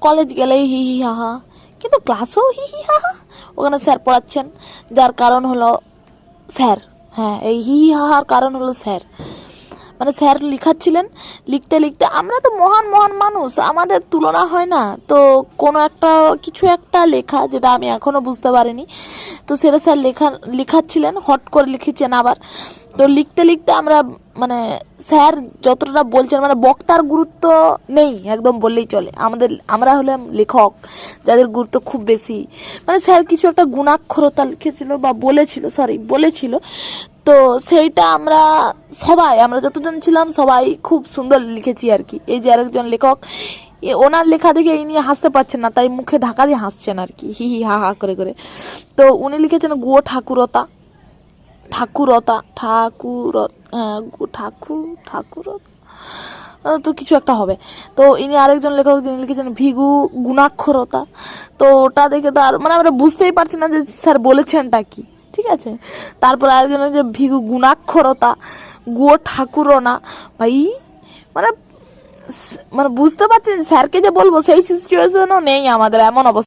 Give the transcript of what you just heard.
College গেলেই হি হি হা হা, কিন্তু ক্লাসেও হি হি হা হা। ওখানে স্যার পড়াচ্ছেন, যার কারণ হলো স্যার। হ্যাঁ, এই হি হি হা হার কারণ হলো স্যার। মানে স্যার লিখাচ্ছিলেন, লিখতে লিখতে আমরা তো মহান মহান মানুষ, আমাদের তুলনা হয় না। তো কোনো একটা কিছু একটা লেখা যেটা আমি এখনও বুঝতে পারিনি, তো সেটা স্যার লিখাচ্ছিলেন, হট করে লিখেছেন আবার। তো লিখতে লিখতে আমরা মানে স্যার যতটা বলছেন, মানে বক্তার গুরুত্ব নেই একদম বললেই চলে, আমরা হলাম লেখক যাদের গুরুত্ব খুব বেশি। মানে স্যার কিছু একটা গুণাক্ষরতা লিখেছিল বা বলেছিল। তো সেইটা আমরা যতজন ছিলাম সবাই খুব সুন্দর লিখেছি আর কি। এই যে আরেকজন লেখক, ওনার লেখা দেখে ইনি হাসতে পারছেন না, তাই মুখে ঢাকা দিয়ে হাসছেন আর কি, হি হি হা হা করে করে। তো উনি লিখেছেন গো ঠাকুরতা, ঠাকুরতা ঠাকুর হ্যাঁ, ঠাকুরতা তো কিছু একটা হবে। তো ইনি আরেকজন লেখক যিনি লিখেছেন ভিগু গুণাক্ষরতা। তো ওটা দেখে তো আর মানে আমরা বুঝতেই পারছি না যে স্যার বলেছেনটা কি। ঠিক আছে, তারপর আরেকজন যে ভিগু গুণাক্ষরতা, গো ঠাকুরনা। ভাই মানে মানে বুঝতে পারছেন স্যারকে যে বলবো সেই সিচুয়েশনও নেই আমাদের, এমন অবস্থা।